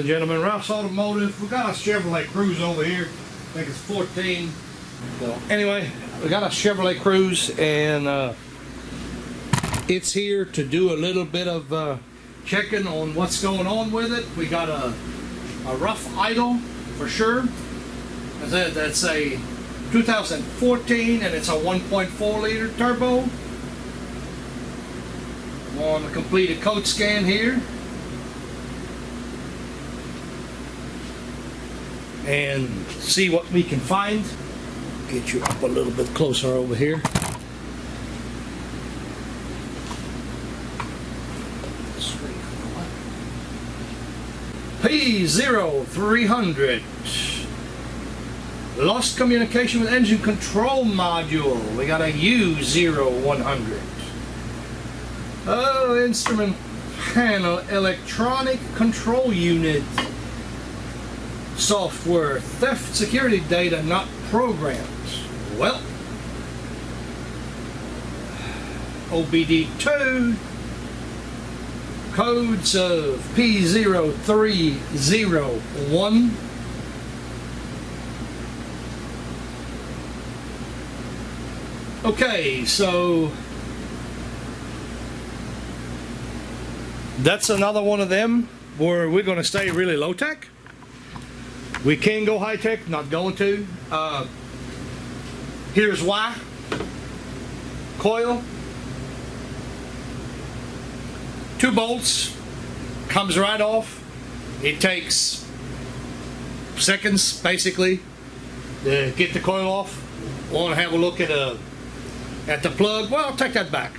and gentlemen, Ralph's Automotive. We got a Chevrolet Cruze over here. I think it's 14. So anyway, we got a Chevrolet Cruze, and it's here to do a little bit of checking on what's going on with it. We got a rough idle for sure. As I said, that's a 2014, and it's a 1.4 liter turbo. On a completed code scan here, and see what we can find. Get you up a little bit closer over here. P0300. Lost communication with engine control module. We got a U0100. Oh, instrument panel, electronic control unit. Software, theft security data not programmed. Well, OBD2, codes of P0301. Okay, so that's another one of them where we're going to stay really low tech. We can go high tech, not going to. Here's why. Coil, 2 bolts, comes right off. It takes seconds basically to get the coil off. Want to have a look at the plug? Well, I'll take that back.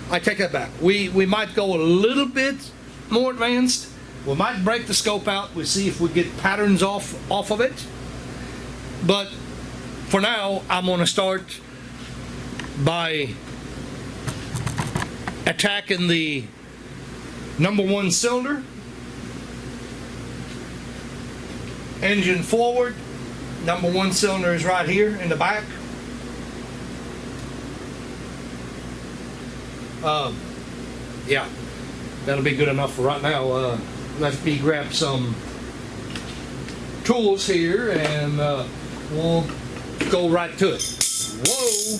I take that back. We might go a little bit more advanced. We might break the scope out. We'll see if we get patterns off of it. But for now, I'm going to start by attacking the #1 cylinder. Engine forward. #1 cylinder is right here in the back. Yeah, that'll be good enough for right now. Let me grab some tools here, and we'll go right to it. Whoa!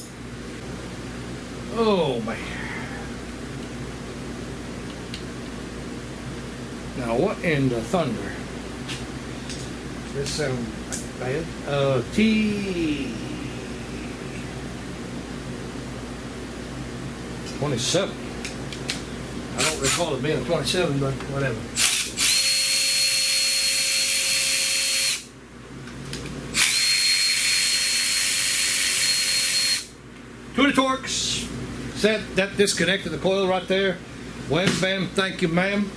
Oh man! Now what in the thunder? This sounds bad. T27. I don't recall it being a 27, but whatever. To the Torx. Set that disconnected the coil right there. Wham bam, thank you ma'am.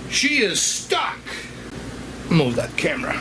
She is stuck. Move that camera.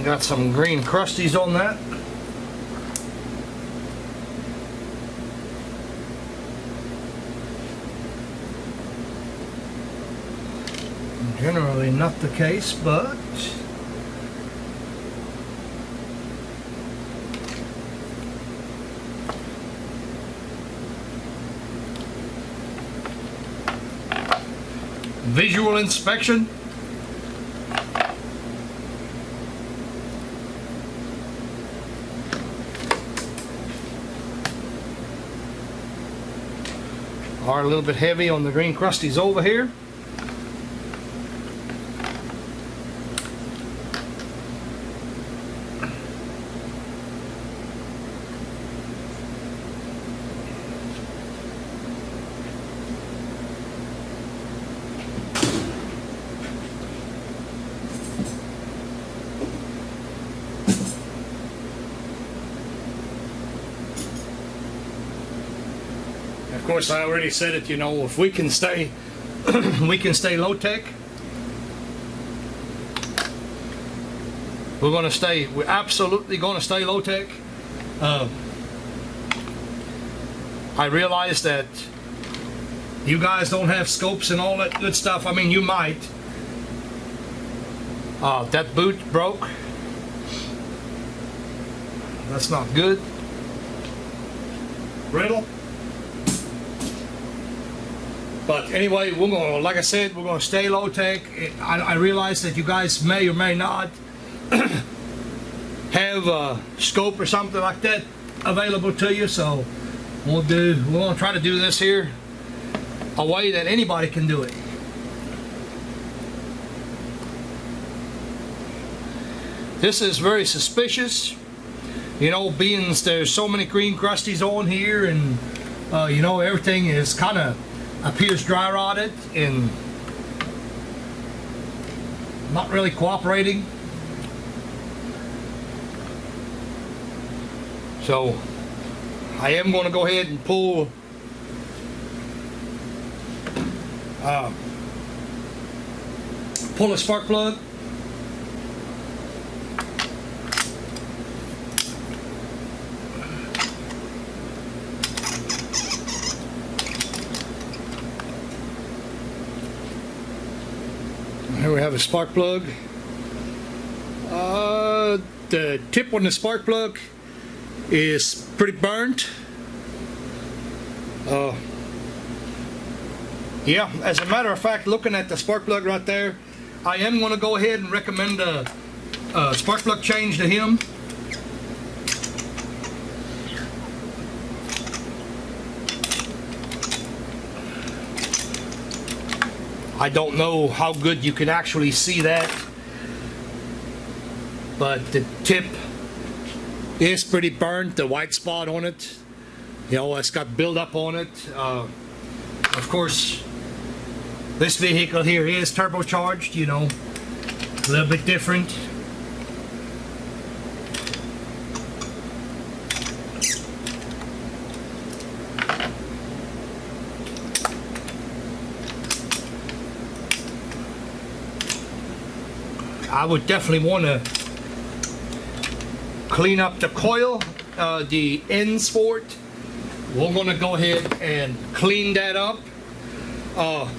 Got some green crusties on that. Generally not the case, but visual inspection. are a little bit heavy on the green crusties over here. Of course, I already said it, you know, if we can stay we can stay low tech, we're absolutely gonna stay low tech. I realize that you guys don't have scopes and all that good stuff. I mean, you might. That boot broke. That's not good. Brittle. But anyway, we're gonna, like I said, we're gonna stay low tech. I realize that you guys may or may not have a scope or something like that available to you, so we're gonna try to do this here a way that anybody can do it. This is very suspicious, you know, being there's so many green crusties on here, and you know, everything is kind of appears dry rotted and not really cooperating. So I am going to go ahead and pull a spark plug. Here we have a spark plug. The tip on the spark plug is pretty burnt. Yeah, as a matter of fact, looking at the spark plug right there, I am going to go ahead and recommend a spark plug change to him. I don't know how good you can actually see that, but the tip is pretty burnt. The white spot on it, you know, it's got buildup on it. Of course, this vehicle here is turbocharged, you know, a little bit different. I would definitely want to clean up the coil, the ends for it. We're going to go ahead and clean that up.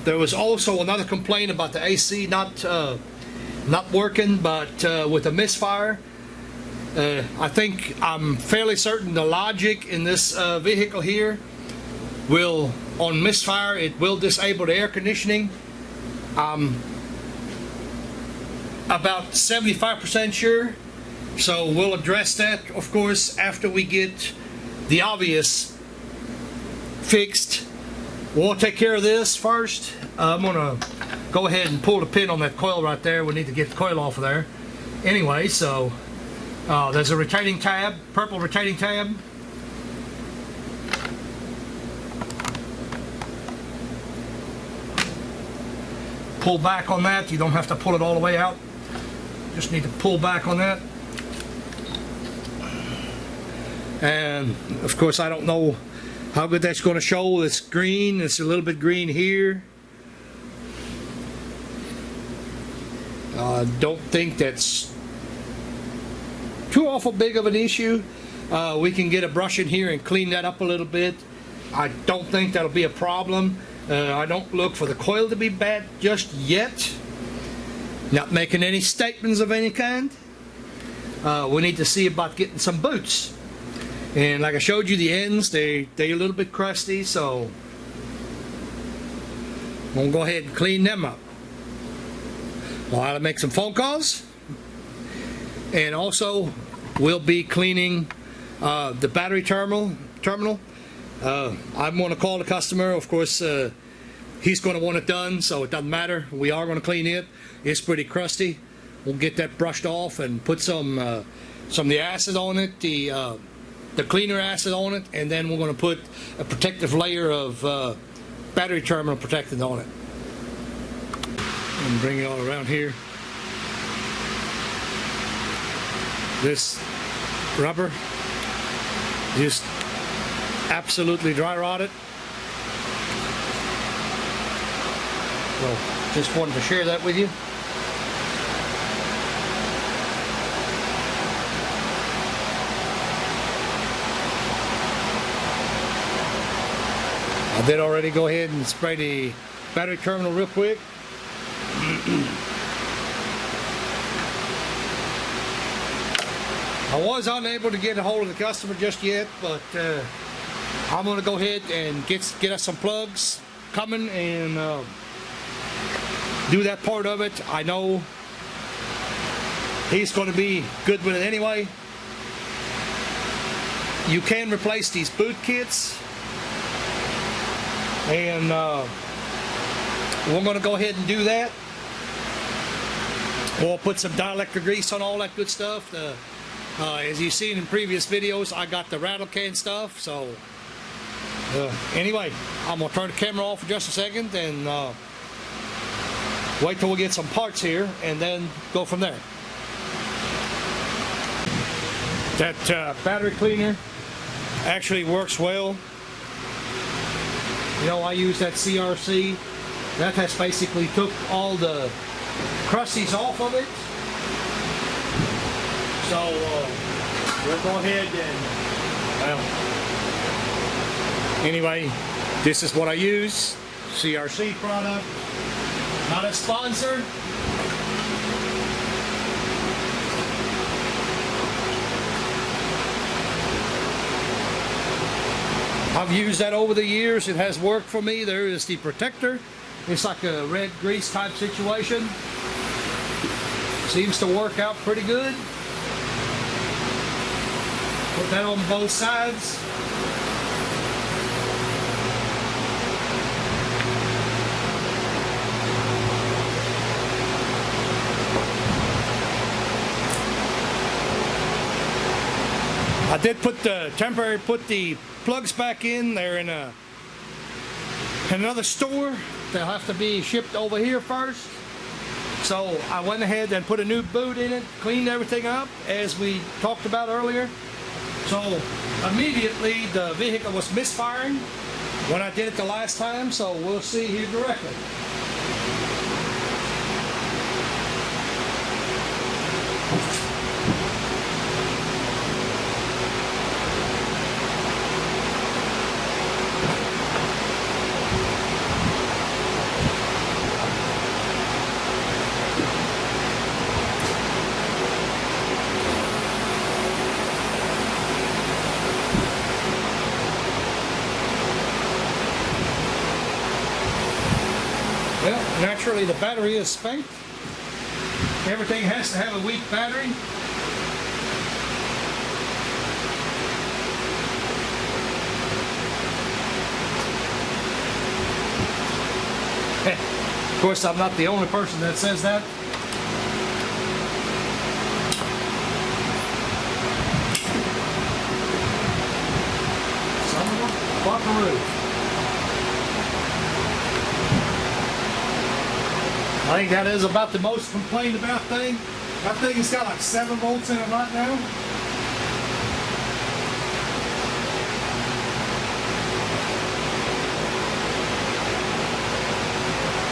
There was also another complaint about the AC not working, but with the Misfire, I'm fairly certain the logic in this vehicle here will, on Misfire, it will disable the air conditioning. About 75% sure, so we'll address that, of course, after we get the obvious fixed. We'll take care of this first. I'm gonna go ahead and pull the pin on that coil right there. We need to get the coil off of there. Anyway, so there's a retaining tab, purple retaining tab. Pull back on that. You don't have to pull it all the way out. Just need to pull back on that. And of course, I don't know how good that's going to show. It's green. It's a little bit green here. Don't think that's too awful big of an issue. We can get a brush in here and clean that up a little bit. I don't think that'll be a problem. I don't look for the coil to be bad just yet. Not making any statements of any kind. We need to see about getting some boots. And like I showed you, the ends, they're a little bit crusty, so I'm going to go ahead and clean them up. I'll make some phone calls. And also, we'll be cleaning the battery terminal I'm going to call the customer. Of course, he's going to want it done, so it doesn't matter. We are going to clean it. It's pretty crusty. We'll get that brushed off and put some of the acid on it, the cleaner acid on it, and then we're going to put a protective layer of battery terminal protectant on it. And bring it all around here. This rubber just absolutely dry rotted. Well, just wanted to share that with you. I did already go ahead and spray the battery terminal real quick. I was unable to get a hold of the customer just yet, but I'm going to go ahead and get us some plugs coming and do that part of it. I know he's going to be good with it anyway. You can replace these boot kits, and we're going to go ahead and do that. We'll put some dielectric grease on all that good stuff. As you've seen in previous videos, I got the rattle can stuff. So anyway, I'm going to turn the camera off for just a second and wait till we get some parts here and then go from there. That battery cleaner actually works well. You know, I use that CRC. That has basically took all the crusties off of it. So we'll go ahead and, well, anyway, this is what I use. CRC product. Not a sponsor. I've used that over the years. It has worked for me. There is the protector. It's like a red grease type situation. Seems to work out pretty good. Put that on both sides. I did put the plugs back in. They're in another store. They'll have to be shipped over here first. So I went ahead and put a new boot in it, cleaned everything up as we talked about earlier. So immediately the vehicle was misfiring when I did it the last time, so we'll see here directly. Well, naturally the battery is spanked. Everything has to have a weak battery. Of course, I'm not the only person that says that. Son of a buckaroo. I think that is about the most complained about thing. That thing has got like 7 volts in it right now.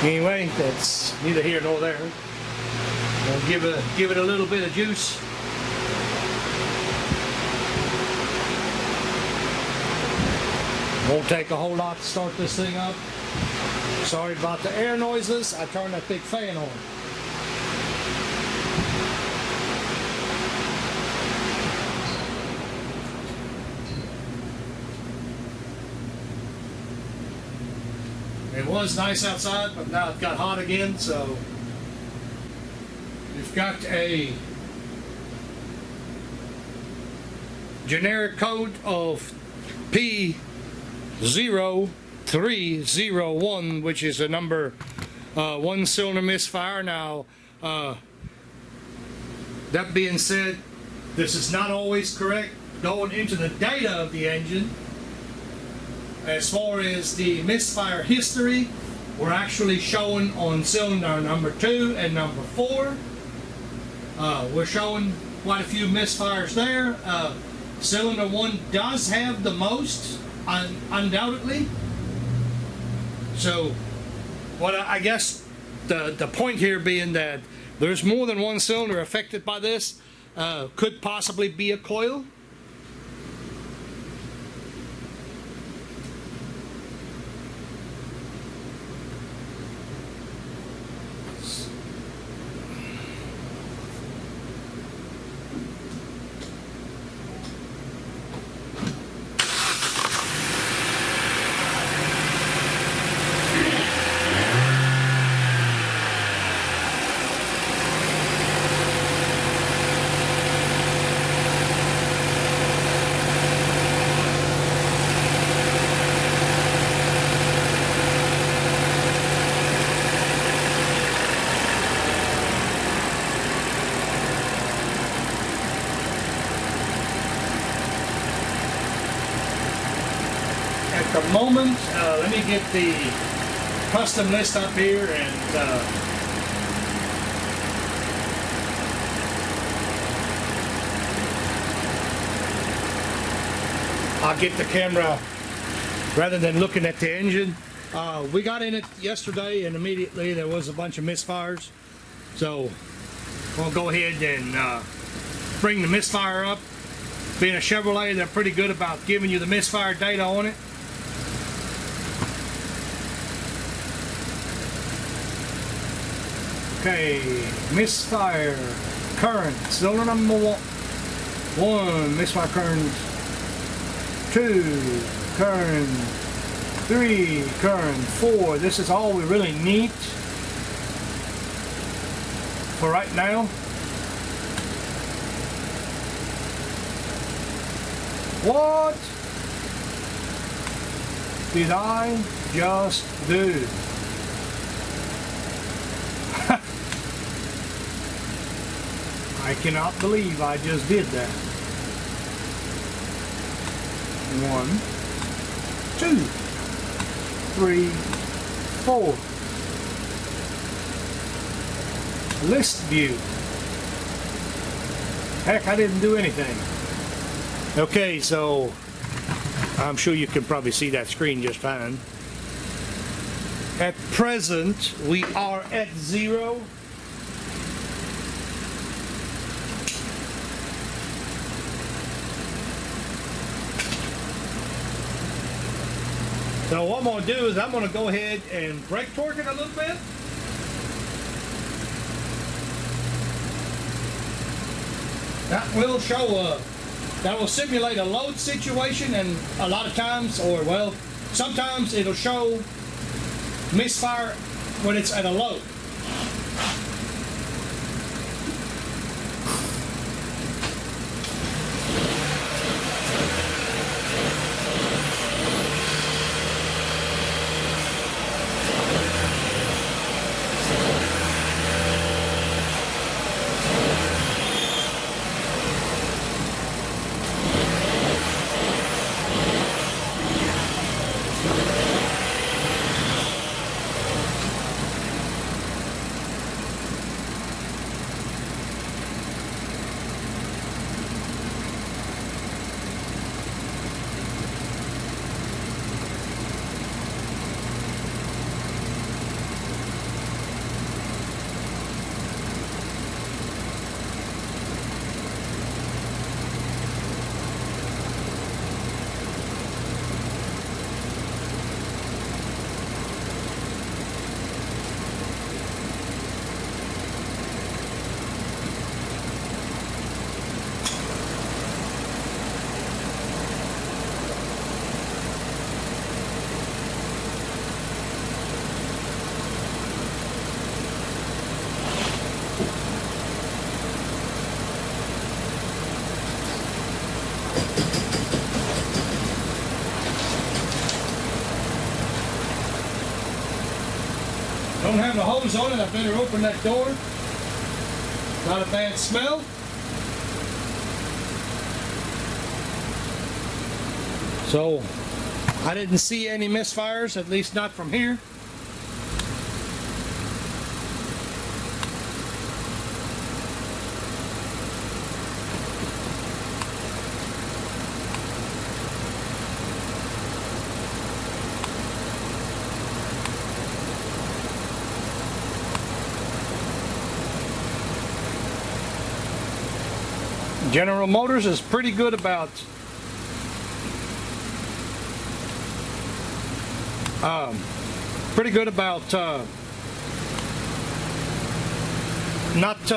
Anyway, that's neither here nor there. I'll give it a little bit of juice. Won't take a whole lot to start this thing up. Sorry about the air noises. I turned that big fan on. It was nice outside, but now it got hot again, so we've got a generic code of P 0301, which is a number 1-cylinder misfire. Now, that being said, this is not always correct. Going into the data of the engine, as far as the misfire history, we're actually showing on cylinder number 2 and number 4. We're showing quite a few misfires there. Cylinder 1 does have the most, undoubtedly. So, what I guess the point here being that there's more than one cylinder affected by this. Could possibly be a coil. At the moment, let me get the custom list up here, and I'll get the camera rather than looking at the engine. We got in it yesterday, and immediately there was a bunch of misfires. So we'll go ahead and bring the misfire up. Being a Chevrolet, they're pretty good about giving you the misfire data on it. Okay, misfire current, cylinder number 1, misfire current 2, current 3, current 4. This is all we really need for right now. What did I just do? I cannot believe I just did that. 1, 2, 3, 4. List view. Heck, I didn't do anything. Okay, so I'm sure you can probably see that screen just fine. At present, we are at 0. So what I'm going to do is I'm going to go ahead and brake torque it a little bit. That will show that will simulate a load situation, and a lot of times, or well, sometimes it'll show misfire when it's at a load. Don't have the hose on it, I better open that door. Not a bad smell. So, I didn't see any misfires, at least not from here. General Motors is pretty good about not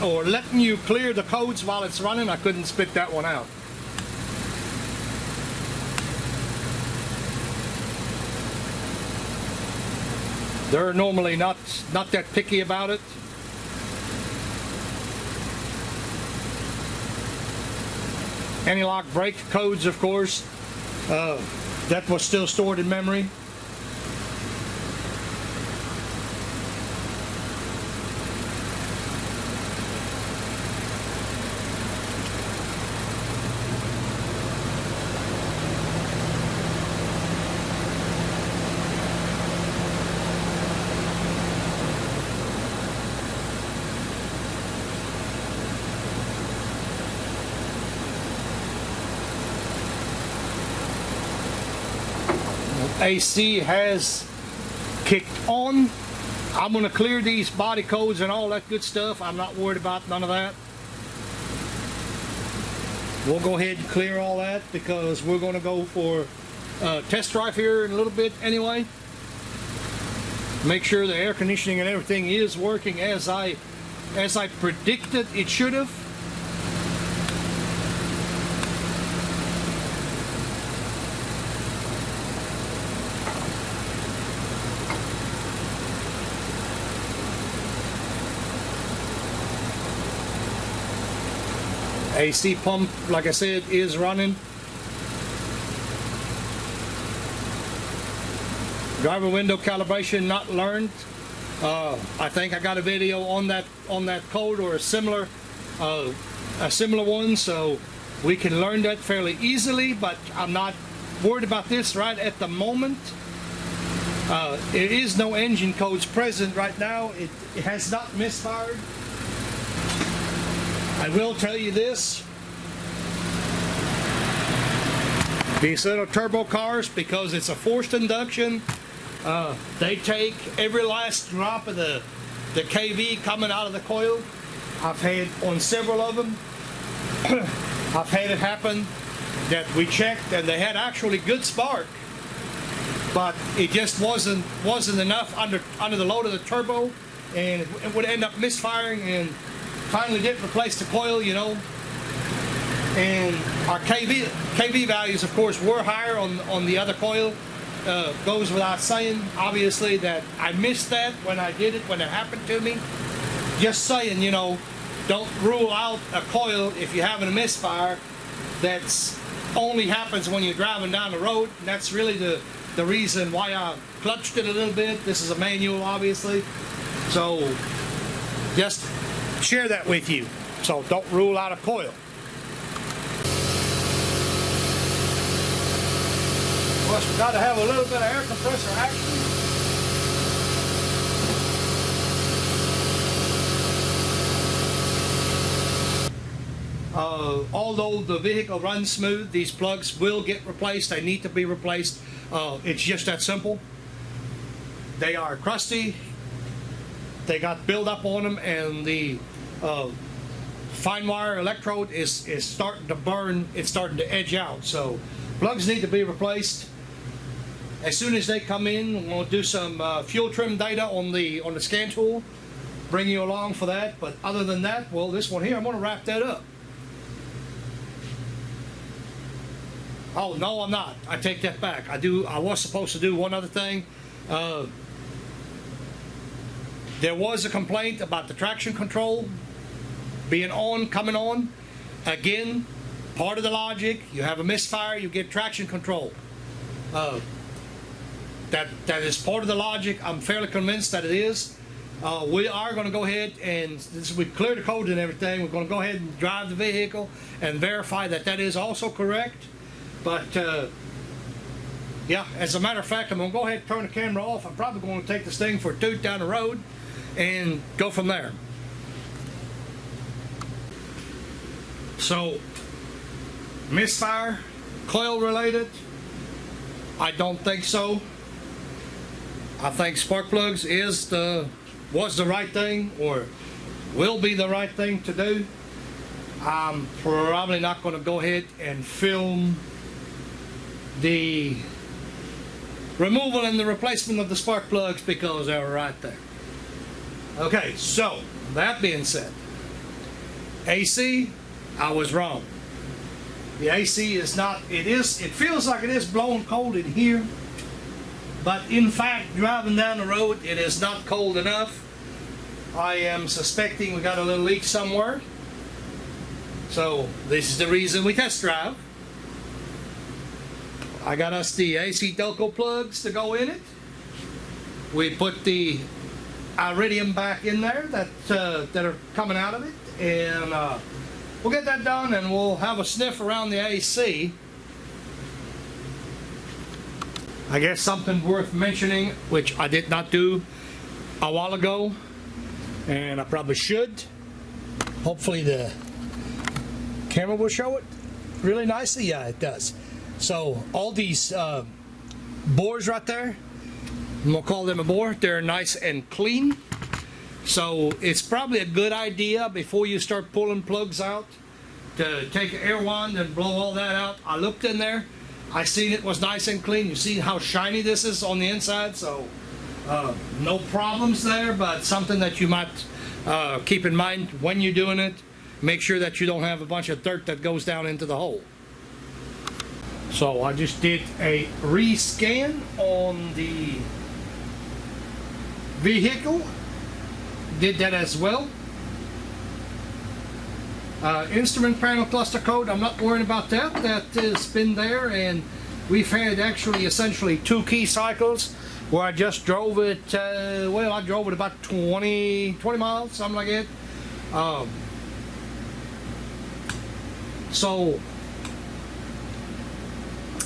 or letting you clear the codes while it's running. I couldn't spit that one out. They're normally not that picky about it. Anti-lock brake codes, of course, that was still stored in memory. AC has kicked on. I'm going to clear these body codes and all that good stuff. I'm not worried about none of that. We'll go ahead and clear all that because we're going to go for a test drive here in a little bit anyway. Make sure the air conditioning and everything is working as I predicted it should have. AC pump, like I said, is running. Driver window calibration not learned. I think I got a video on that code or a similar one, so we can learn that fairly easily. But I'm not worried about this right at the moment. There is no engine codes present right now. It has not misfired. I will tell you this, these little turbo cars, because it's a forced induction, they take every last drop of the KV coming out of the coil. I've had on several of them, I've had it happen that we checked and they had actually good spark, but it just wasn't enough under the load of the turbo, and it would end up misfiring. And finally did replace the coil, you know, and our KV values, of course, were higher on the other coil. Goes without saying, obviously, that I missed that when I did it, when it happened to me. Just saying, you know, don't rule out a coil if you're having a misfire. That's only happens when you're driving down the road, and that's really the reason why I clutched it a little bit. This is a manual, obviously, so just share that with you. So don't rule out a coil. Of course, we've got to have a little bit of air compressor action. Although the vehicle runs smooth, these plugs will get replaced. They need to be replaced. It's just that simple. They are crusty. They got buildup on them, and the fine wire electrode is starting to burn. It's starting to edge out. So plugs need to be replaced. As soon as they come in, we'll do some fuel trim data on the scan tool. Bring you along for that. But other than that, well, this one here, I'm going to wrap that up. Oh no, I'm not. I take that back. I was supposed to do one other thing. There was a complaint about the traction control being on, coming on. Again, part of the logic, you have a misfire, you get traction control. that is part of the logic. I'm fairly convinced that it is. We are going to go ahead and we clear the code and everything. We're going to go ahead and drive the vehicle and verify that that is also correct. But yeah, as a matter of fact, I'm going to go ahead and turn the camera off. I'm probably going to take this thing for a toot down the road and go from there. So, misfire, coil related? I don't think so. I think spark plugs was the right thing, or will be the right thing to do. I'm probably not going to go ahead and film the removal and the replacement of the spark plugs because they were right there. Okay, so that being said, AC, I was wrong. The AC is not, it feels like it is blowing cold in here, but in fact, driving down the road, it is not cold enough. I am suspecting we got a little leak somewhere. So this is the reason we test drive. I got us the AC Delco plugs to go in it. We put the iridium back in there that are coming out of it, and we'll get that done and we'll have a sniff around the AC. I guess something worth mentioning, which I did not do a while ago, and I probably should. Hopefully the camera will show it really nicely. Yeah, it does. So all these bores right there, I'm gonna call them a bore, they're nice and clean. So it's probably a good idea before you start pulling plugs out to take an air wand and blow all that out. I looked in there, I seen it was nice and clean. You see how shiny this is on the inside, so no problems there, but something that you might keep in mind when you're doing it. Make sure that you don't have a bunch of dirt that goes down into the hole. So I just did a rescan on the vehicle. Did that as well. Instrument panel cluster code, I'm not worried about that. That has been there, and we've had actually essentially 2 key cycles where I just drove it, well, I drove it about 20 miles, something like that. So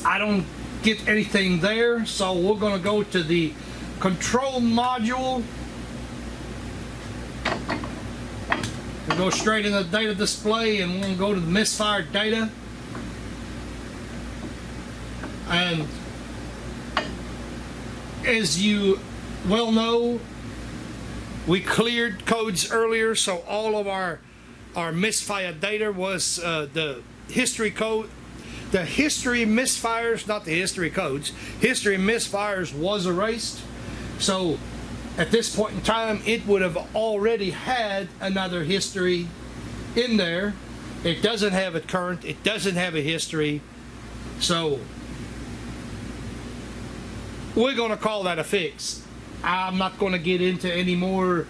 I don't get anything there, so we're going to go to the control module. We'll go straight in the data display, and we'll go to the misfire data. And as you well know, we cleared codes earlier, so all of our misfire data was the history code. The history misfires, not the history codes, history misfires was erased. So at this point in time, it would have already had another history in there. It doesn't have a current, it doesn't have a history. So we're going to call that a fix. I'm not going to get into any more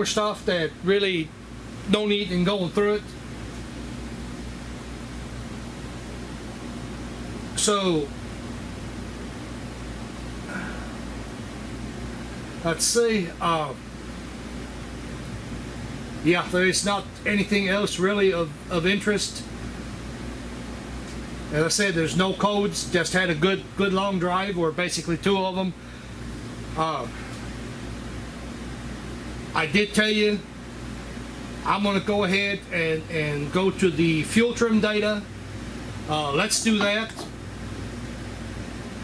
stuff that really no need in going through it. So let's see. Yeah, there is not anything else really of interest. As I said, there's no codes. Just had a good long drive, or basically 2 of them. I did tell you I'm going to go ahead and go to the fuel trim data. Let's do that.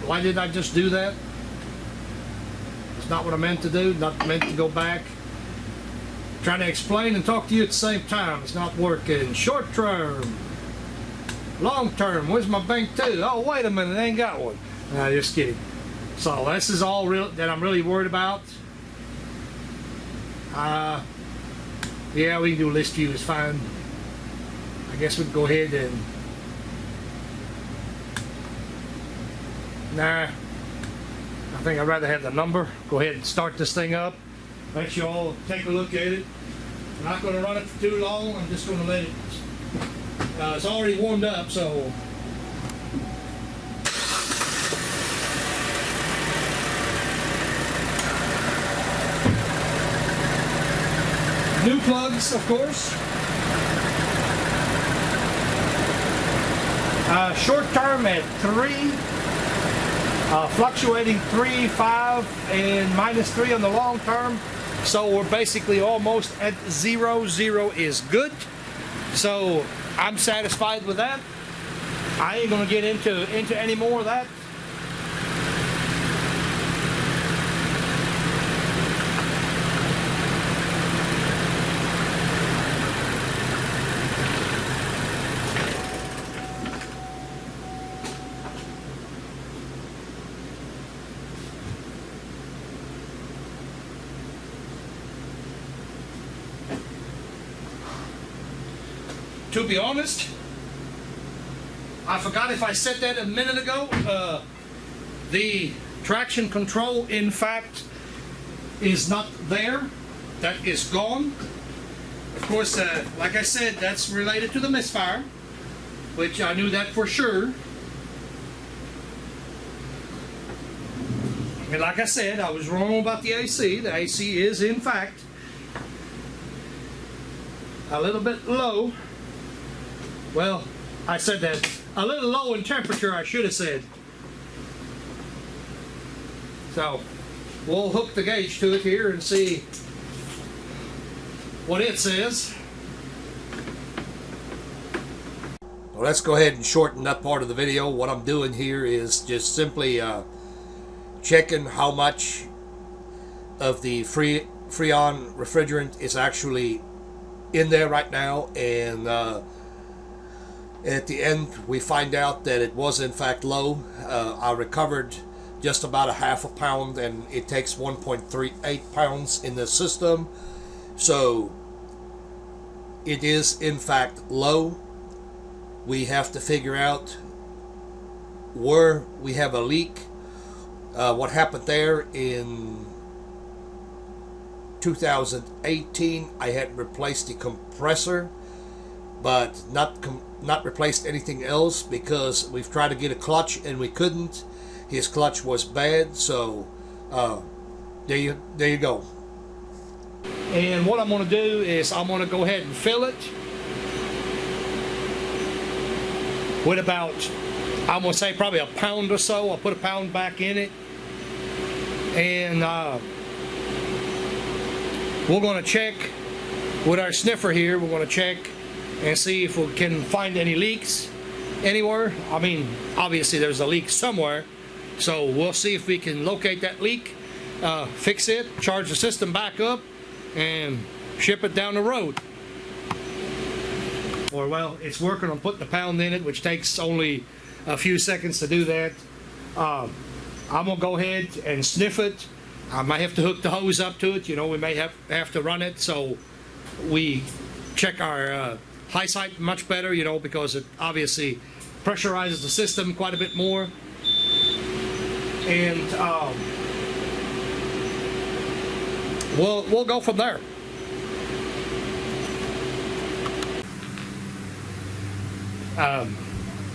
Why did I just do that? It's not what I meant to do. Not meant to go back. Trying to explain and talk to you at the same time. It's not working. Short term. Long term. Where's my bank too? Oh, wait a minute. I ain't got one. No, just kidding. So this is all real that I'm really worried about. Yeah, we can do list view. It's fine. I guess we can go ahead and. Nah. I think I'd rather have the number. Go ahead and start this thing up. Let you all take a look at it. I'm not going to run it for too long. I'm just going to let it. It's already warmed up, so. New plugs, of course. Short term at 3, fluctuating 3, 5, and -3 on the long term. So we're basically almost at 0. 0 is good. So I'm satisfied with that. I ain't gonna get into any more of that. To be honest, I forgot if I said that a minute ago. The traction control, in fact, is not there. That is gone. Of course, like I said, that's related to the misfire, which I knew that for sure. And like I said, I was wrong about the AC. The AC is, in fact, a little bit low. Well, I said that. A little low in temperature, I should have said. So, we'll hook the gauge to it here and see what it says. Well, let's go ahead and shorten that part of the video. What I'm doing here is just simply checking how much of the Freon refrigerant is actually in there right now, and at the end we find out that it was in fact low. I recovered just about a half a pound, and it takes 1.38 pounds in the system, so it is in fact low. We have to figure out where we have a leak. What happened there in 2018, I had replaced the compressor, but not replaced anything else, because we've tried to get a clutch and we couldn't. His clutch was bad, so there you go. And what I'm going to do is I'm going to go ahead and fill it with about, I'm going to say probably a pound or so. I'll put a pound back in it, and we're going to check with our sniffer here. We're going to check and see if we can find any leaks anywhere. I mean, obviously there's a leak somewhere, so we'll see if we can locate that leak, fix it, charge the system back up, and ship it down the road. Or, well, it's working on putting the pound in it, which takes only a few seconds to do that. I'm gonna go ahead and sniff it. I might have to hook the hose up to it. You know, we may have to run it so we check our high side much better, you know, because it obviously pressurizes the system quite a bit more. And we'll go from there.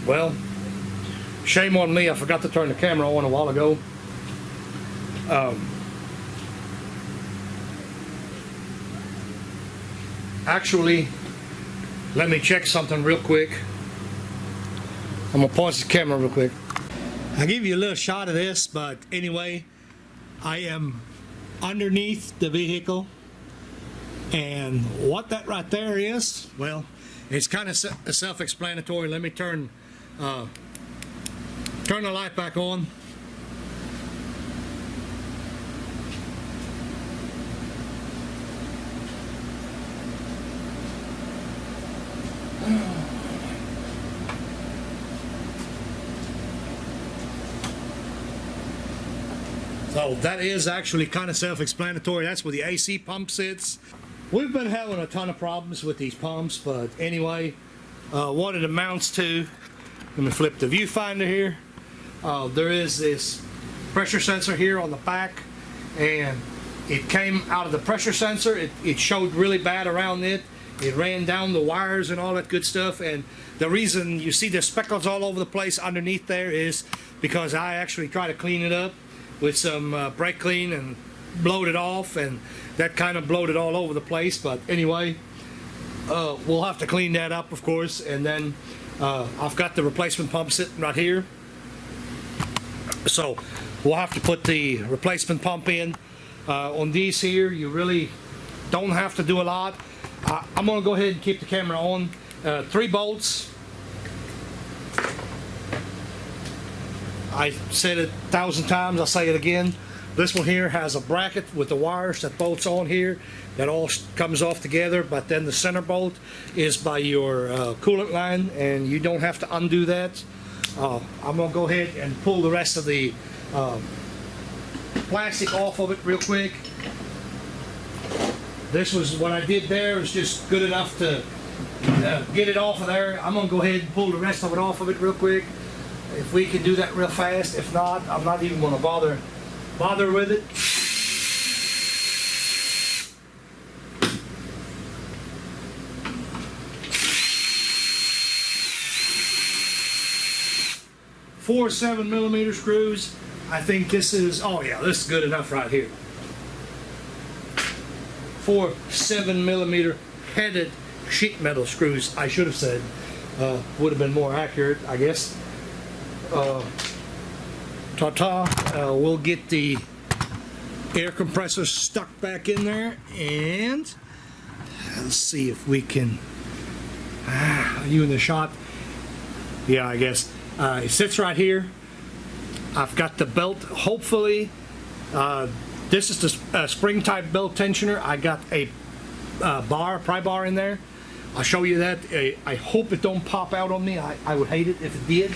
Well, shame on me, I forgot to turn the camera on a while ago. Actually, let me check something real quick. I'm gonna pause the camera real quick. I'll give you a little shot of this, but anyway, I am underneath the vehicle, and what that right there is, well, it's kind of self-explanatory. Let me turn the light back on. So that is actually kind of self-explanatory. That's where the AC pump sits. We've been having a ton of problems with these pumps, but anyway, what it amounts to, let me flip the viewfinder here. There is this pressure sensor here on the back, and it came out of the pressure sensor. It showed really bad around it. It ran down the wires and all that good stuff, and the reason you see the speckles all over the place underneath there is because I actually try to clean it up with some brake clean and blowed it off, and that kind of blowed it all over the place. But anyway, we'll have to clean that up, of course. And then I've got the replacement pump sitting right here, so we'll have to put the replacement pump in. On these here, you really don't have to do a lot. I'm going to go ahead and keep the camera on. 3 bolts. I said it 1,000 times, I'll say it again. This one here has a bracket with the wires that bolts on here. That all comes off together, but then the center bolt is by your coolant line, and you don't have to undo that. I'm going to go ahead and pull the rest of the plastic off of it real quick. This was what I did there, was just good enough to get it off of there. I'm going to go ahead and pull the rest of it off of it real quick. If we can do that real fast. If not, I'm not even going to bother with it. Four 7mm screws. I think this is, oh yeah, this is good enough right here. 4 7mm headed sheet metal screws, I should have said. Would have been more accurate, I guess. We'll get the air compressor stuck back in there, and let's see if we can. Are you in the shot? Yeah, I guess. It sits right here. I've got the belt. Hopefully, this is the spring type belt tensioner. I got a pry bar in there. I'll show you that. I hope it don't pop out on me. I would hate it if it did,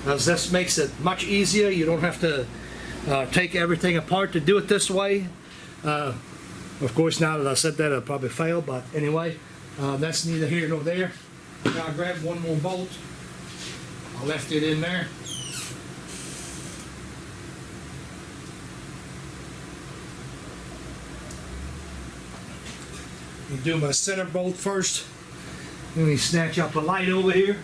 as this makes it much easier. You don't have to take everything apart to do it this way. Of course, now that I said that, it'll probably fail, but anyway, that's neither here nor there. Now I grabbed one more bolt. I left it in there. You do my center bolt first. Let me snatch up a light over here.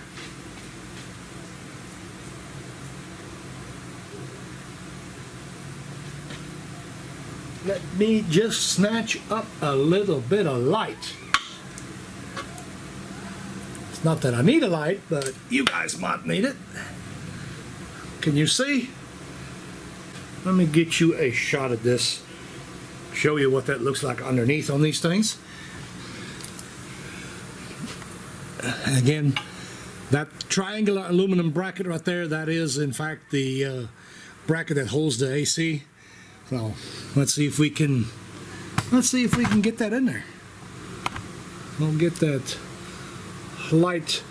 Let me just snatch up a little bit of light. It's not that I need a light, but you guys might need it. Can you see? Let me get you a shot of this. Show you what that looks like underneath on these things. Again, that triangular aluminum bracket right there, that is in fact the bracket that holds the AC. So let's see if we can get that in there. We'll get that light.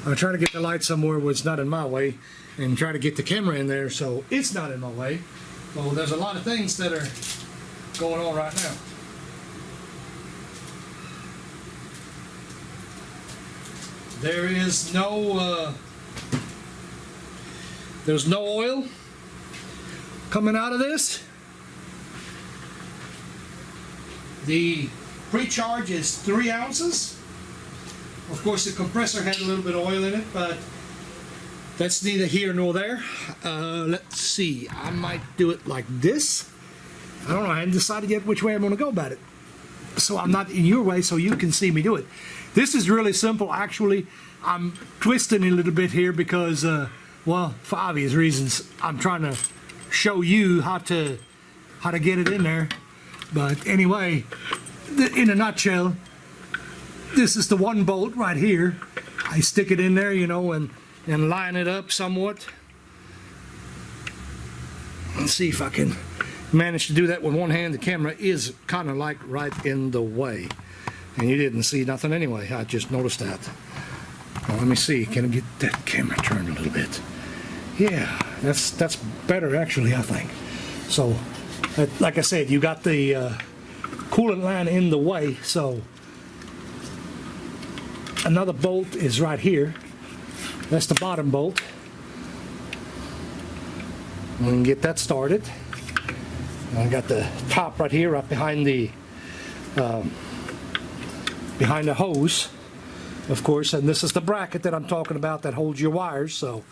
I'm trying to get the light somewhere where it's not in my way, and try to get the camera in there so it's not in my way. So there's a lot of things that are going on right now. There is no there's no oil coming out of this. The pre-charge is 3 ounces. Of course, the compressor had a little bit of oil in it, but that's neither here nor there. Let's see, I might do it like this. I don't know, I haven't decided yet which way I'm going to go about it. So I'm not in your way so you can see me do it. This is really simple, actually. I'm twisting a little bit here because, well, for obvious reasons, I'm trying to show you how to get it in there. But anyway, in a nutshell, this is the one bolt right here. I stick it in there, you know, and line it up somewhat. Let's see if I can manage to do that with one hand. The camera is kind of like right in the way. And you didn't see nothing anyway. I just noticed that. Well, let me see. Can I get that camera turned a little bit? Yeah, that's better actually, I think. So, like I said, you got the coolant line in the way. So, another bolt is right here. That's the bottom bolt. We can get that started. I got the top right here, right behind the hose, of course, and this is the bracket that I'm talking about that holds your wires. So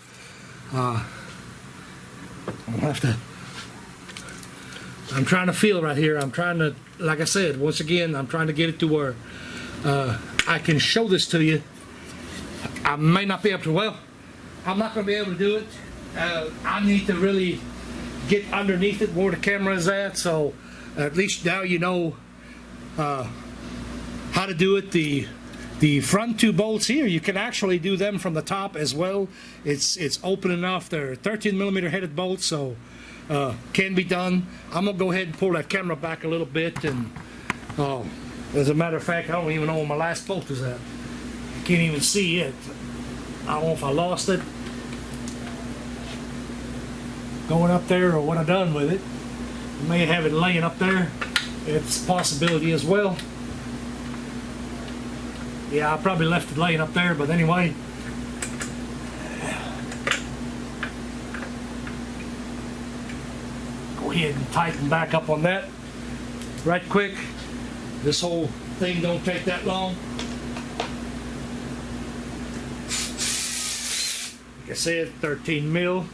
I'll have to I'm trying to feel right here. I'm trying to, like I said, once again, I'm trying to get it to where I can show this to you. I may not be able to, well, I'm not going to be able to do it. I need to really get underneath it where the camera is at, so at least now you know how to do it. The front two bolts here, you can actually do them from the top as well. It's open enough. They're 13 millimeter headed bolts, so can be done. I'm gonna go ahead and pull that camera back a little bit, and as a matter of fact, I don't even know where my last bolt is at. Can't even see it. I don't know if I lost it going up there or what I done with it. I may have it laying up there. It's a possibility as well. Yeah, I probably left it laying up there, but anyway. Go ahead and tighten back up on that right quick. This whole thing don't take that long. Like I said, 13 mil.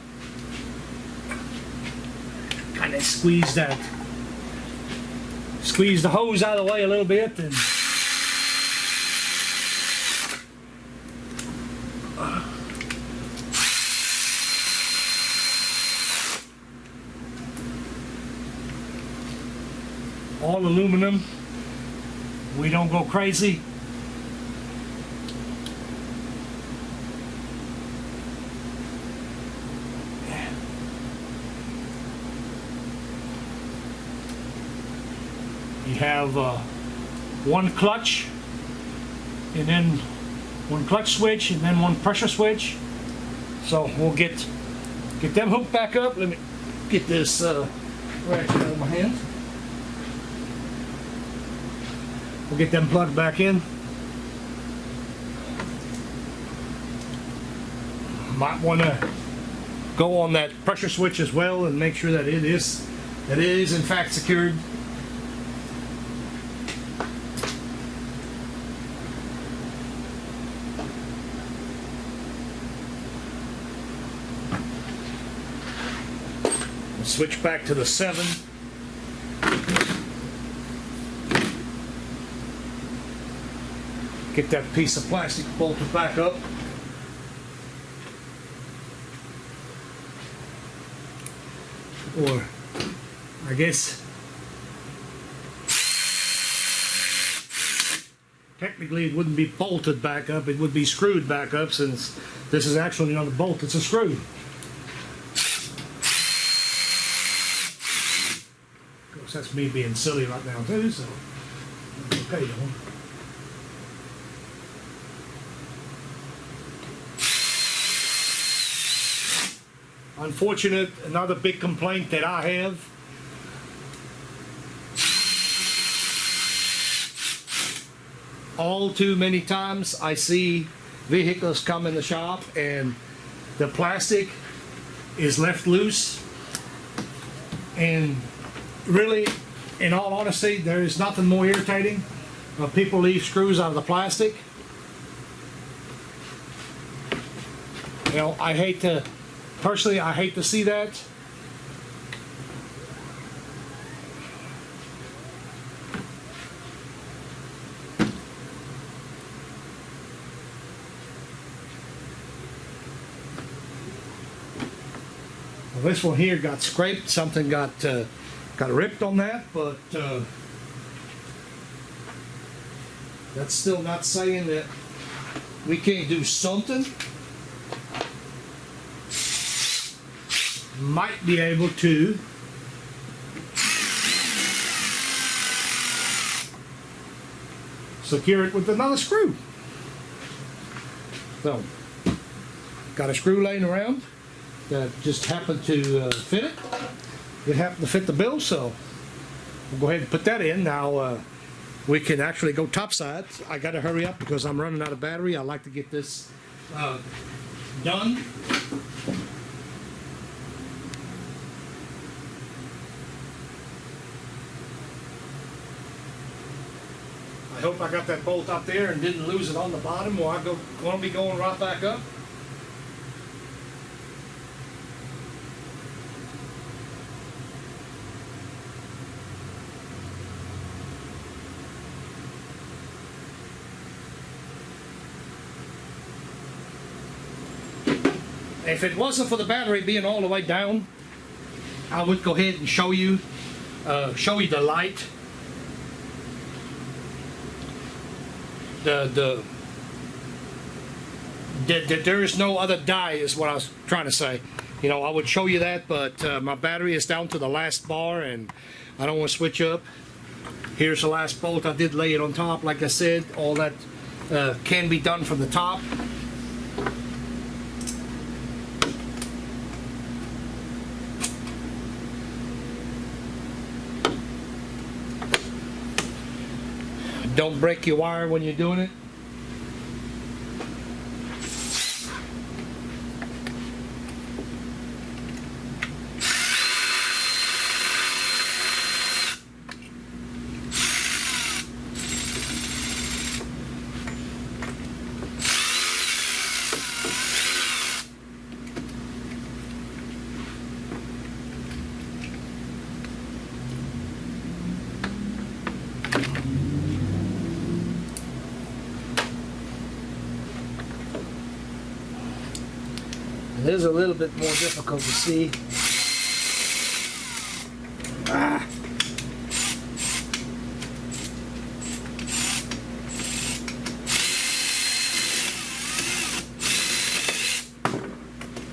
Kind of squeeze the hose out of the way a little bit, and all aluminum. We don't go crazy. You have one clutch, and then one clutch switch, and then one pressure switch. So we'll get them hooked back up. Let me get this ratchet out of my hand. We'll get them plugged back in. Might want to go on that pressure switch as well and make sure that it is in fact secured. Switch back to the 7. Get that piece of plastic bolted back up. Or, I guess, technically it wouldn't be bolted back up, it would be screwed back up, since this is actually not a bolt, it's a screw. That's me being silly right now too, so okay, though. Unfortunate, another big complaint that I have. All too many times I see vehicles come in the shop and the plastic is left loose, and really, in all honesty, there is nothing more irritating when people leave screws out of the plastic. You know, personally, I hate to see that. Well, this one here got scraped, something got ripped on that, but that's still not saying that we can't do something. Might be able to secure it with another screw. So, got a screw laying around that just happened to fit it. It happened to fit the bill, so we'll go ahead and put that in. Now we can actually go topside. I got to hurry up because I'm running out of battery. I like to get this done. I hope I got that bolt up there and didn't lose it on the bottom, or I'm going to be going right back up. If it wasn't for the battery being all the way down, I would go ahead and show you the light. There is no other die is what I was trying to say. You know, I would show you that, but my battery is down to the last bar and I don't want to switch up. Here's the last bolt. I did lay it on top. Like I said, all that can be done from the top. Don't break your wire when you're doing it. It is a little bit more difficult to see.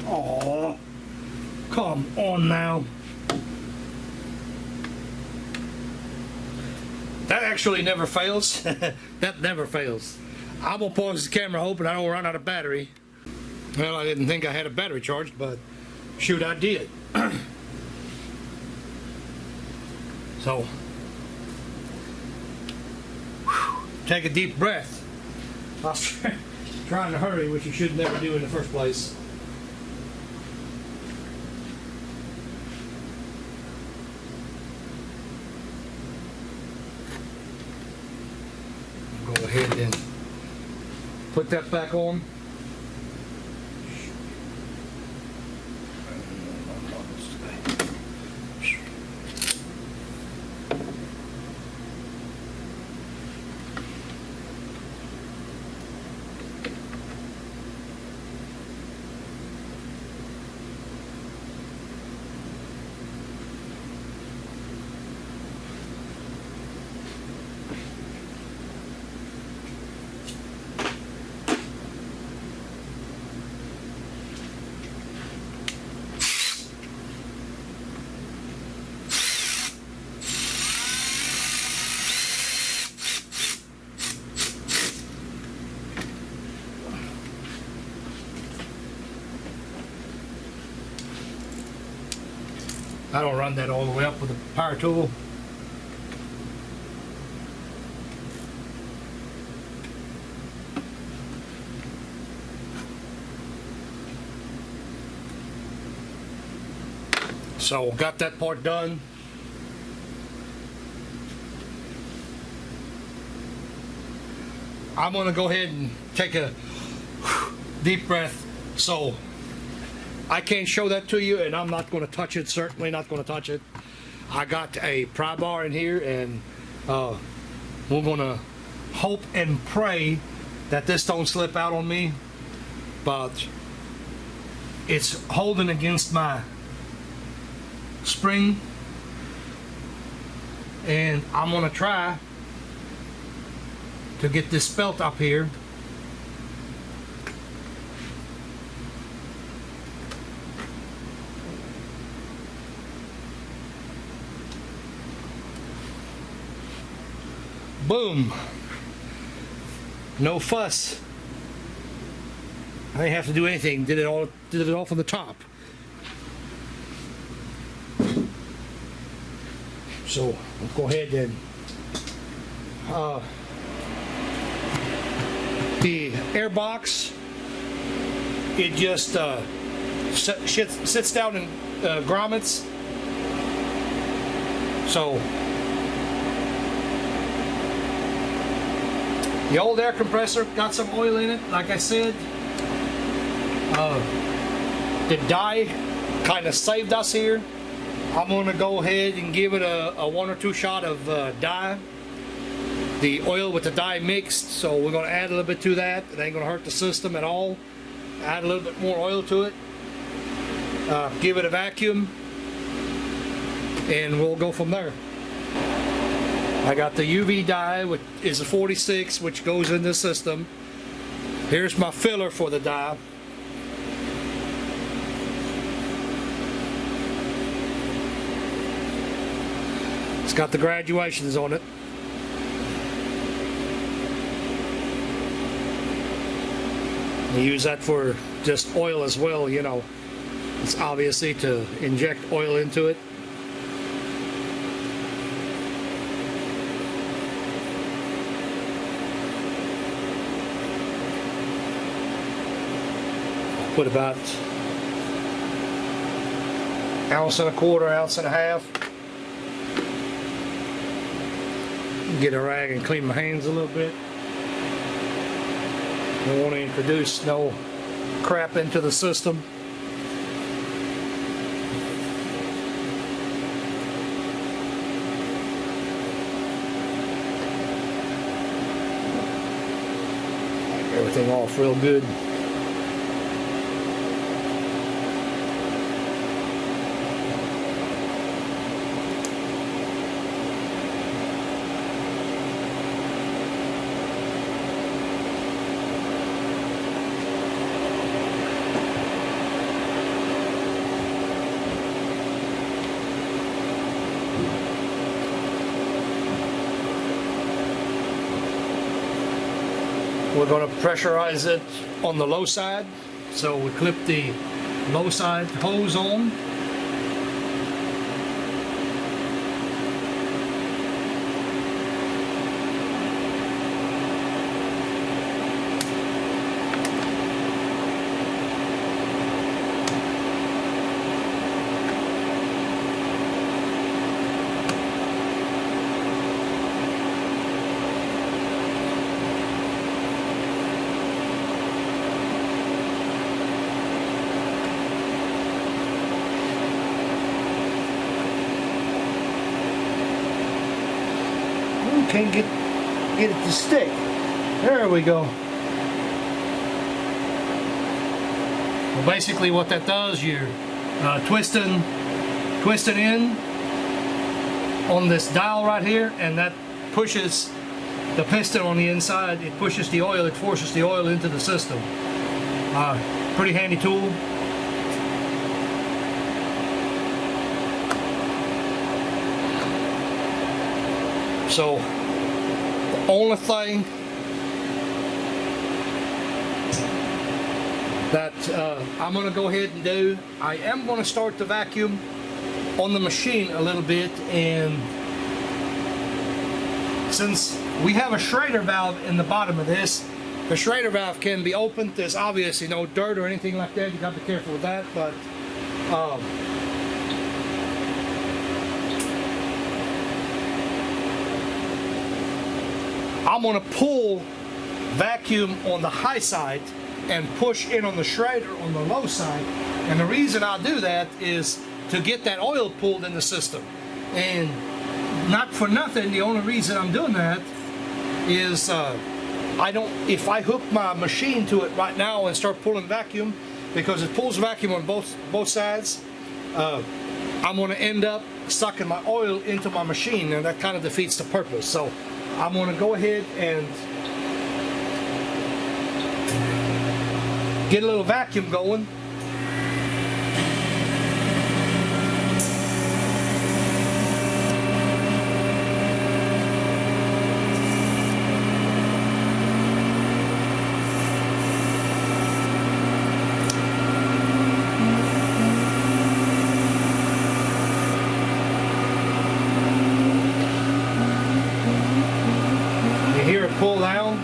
Oh, come on now. That actually never fails. That never fails. I'm gonna pause the camera hoping I don't run out of battery. Well, I didn't think I had a battery charged, but shoot, I did. So, take a deep breath. I was trying to hurry, which you should never do in the first place. Go ahead and put that back on. I don't run that all the way up with a power tool. So got that part done. I'm gonna go ahead and take a deep breath. So I can't show that to you, and I'm not going to touch it, certainly not going to touch it. I got a pry bar in here, and we're going to hope and pray that this don't slip out on me, but it's holding against my spring, and I'm going to try to get this belt up here. Boom. No fuss. I didn't have to do anything. Did it all from the top. So I'll go ahead and the air box, it just sits down in grommets. So the old air compressor got some oil in it, like I said. The dye kind of saved us here. I'm going to go ahead and give it a 1 or 2 shot of dye. The oil with the dye mixed, so we're going to add a little bit to that. It ain't going to hurt the system at all. Add a little bit more oil to it. give it a vacuum, and we'll go from there. I got the UV dye, which is a 46, which goes in the system. Here's my filler for the dye. It's got the graduations on it. You use that for just oil as well, you know. It's obviously to inject oil into it. Put about ounce and a quarter, ounce and a half. Get a rag and clean my hands a little bit. Don't want to introduce no crap into the system. Everything off real good. We're going to pressurize it on the low side, so we clip the low side hose on. Can't get it to stick. There we go. Well, basically what that does, you're twisting in on this dial right here, and that pushes the piston on the inside. It pushes the oil, it forces the oil into the system. Pretty handy tool. So the only thing that I'm going to go ahead and do, I am going to start the vacuum on the machine a little bit, and since we have a Schrader valve in the bottom of this, the Schrader valve can be opened. There's obviously no dirt or anything like that. You got to be careful with that, but I'm going to pull vacuum on the high side and push in on the Schrader on the low side. And the reason I do that is to get that oil pulled in the system. And not for nothing, the only reason I'm doing that is if I hook my machine to it right now and start pulling vacuum, because it pulls vacuum on both sides, I'm going to end up sucking my oil into my machine, and that kind of defeats the purpose. So I'm going to go ahead and get a little vacuum going. Pull down.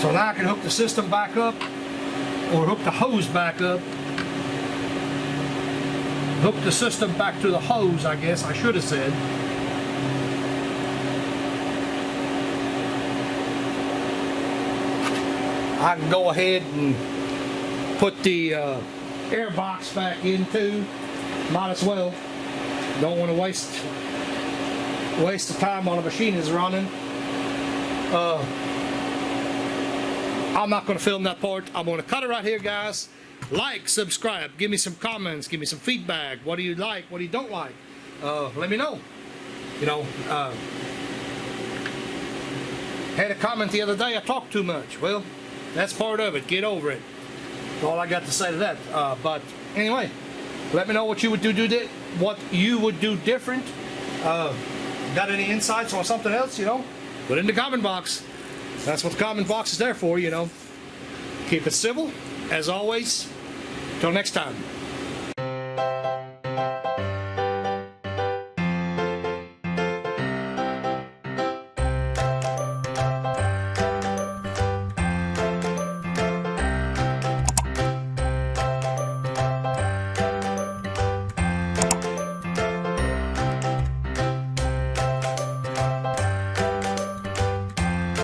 So now I can hook the system back up, or hook the hose back up. Hook the system back to the hose, I guess I should have said. I can go ahead and put the air box back in too. Might as well. Don't want to waste the time while the machine is running. I'm not going to film that part. I'm going to cut it right here, guys. Like, subscribe, give me some comments, give me some feedback. What do you like? What do you don't like? Let me know. You know, had a comment the other day, I talked too much. Well, that's part of it. Get over it. That's all I got to say to that. But anyway, let me know what you would do different. Got any insights on something else, you know? Put it in the comment box. That's what the comment box is there for, you know. Keep it civil, as always. Till next time.